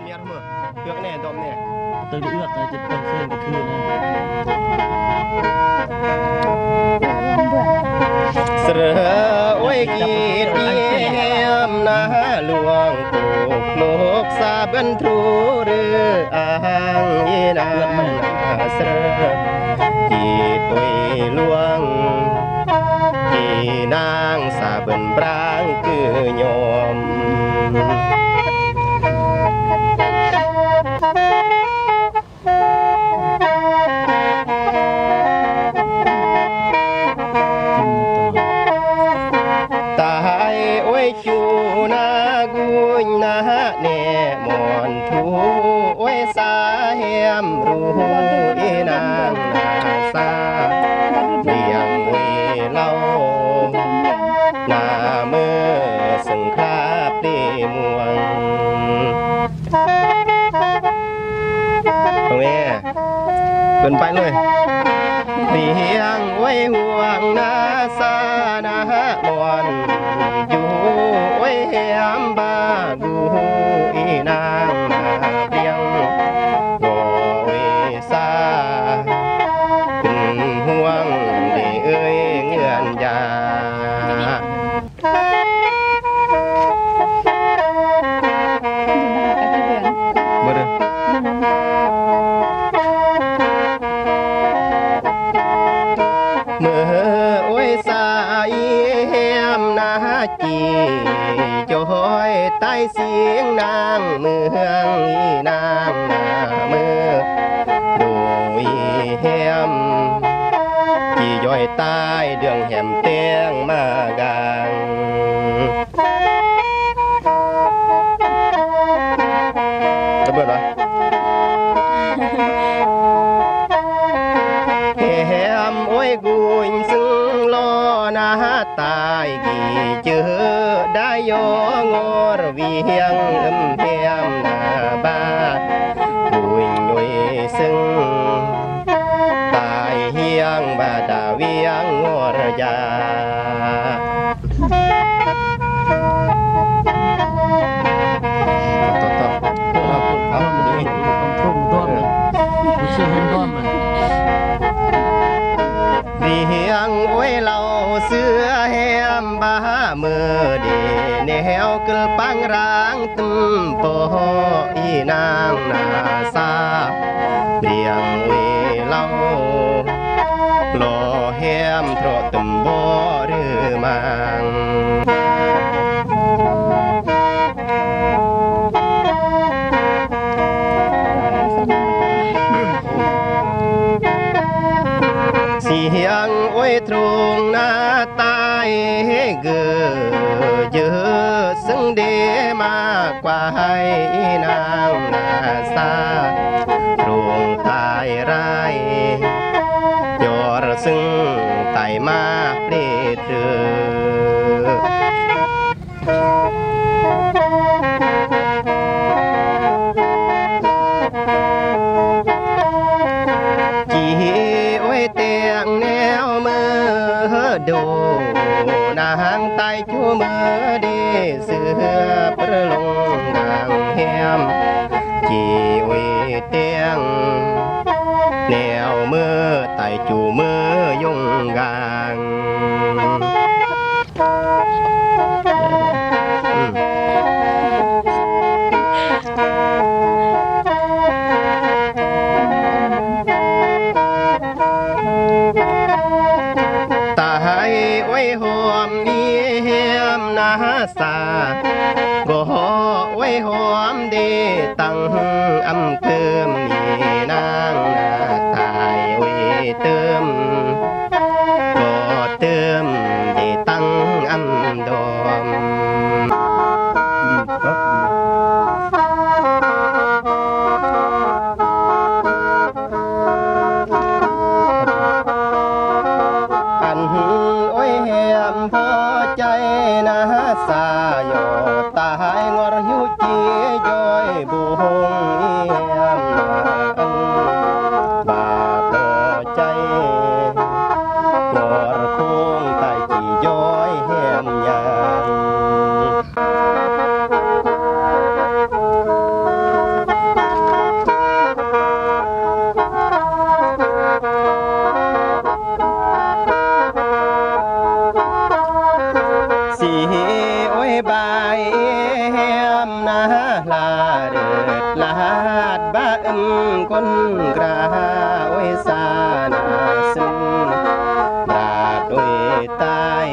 เมียมั้งเลือกแน่ดอมเนี่ยตึงเอื้อกจะต้นเส้นก็คือนะเสือโอ้ยกีดเยี่ยมนาหลวงปลูกโลกซาบันทรูหรืออ่างยีนาเสือกีตุยหลวงกีนางซาบันบรางคือยอมจูนากุญนาเนมอนทูไว้สาเฮียมรู้อีนางนาซาเบียงวีเล่านาเมื่อสังคราปลีมวงตรงนี้เกินไปเลยเบียงไว้ห่วงนาซานาบอนอยู่ไว้เฮียมบากูอีนางนาเบียงโอยซาเป็นห่วงดีเอ้ยเงื่อนยาบ่เด้อเมื่อโอ้ยสายเฮียมนาจีจอยใต้เสียงนางเมืองอีนางนาเมื่อโดยเฮียมจีจอยใต้เดืองแหมเตียงมากางจะเบิดวะแหมโอ้ยกุญซึ่งล้อนาตายกี่เจอได้ยองอรเวียงเพียมนาบ้ากุญยุยซึ่งตายเฮียงบาดาเวียงงอรยาเรียงไว้เราเสือแหมบาเมื่อเดแนวกลปังรางตึมปออีนางนาซาเรียงไว้เราหล่อแหมเพราะตึมบ่หรือมังเสียงโอ้ยตรงหน้าตายเกือเยอะซึ่งเดมากกว่าให้นางนาซาตรงตายร้ายยอรซึ่งไต่มาเปรตเถืจีโอ้ยเตียงแนวมือดูนางไตจูมือดีเสือประลงนางแหมจีโอ้ยเตียงแนวมือไตจูมือยงกางตายไว้หอมเยี่ยมนาซาก็ไว้หอมดีตั้งอำเติมมีนางนาตายไว้เติมก็เติมดีตั้งอำดอมโอ้ยแหมพอใจนะสายอตายงอรยุจีย้อยบุหงเยี่ยมนาบาพอใจ สีโอ้ยบายแฮมนาลาเดิดลาดบ้าก้นกราโอ้ยสานาซึ่งบาดโอ้ยตาย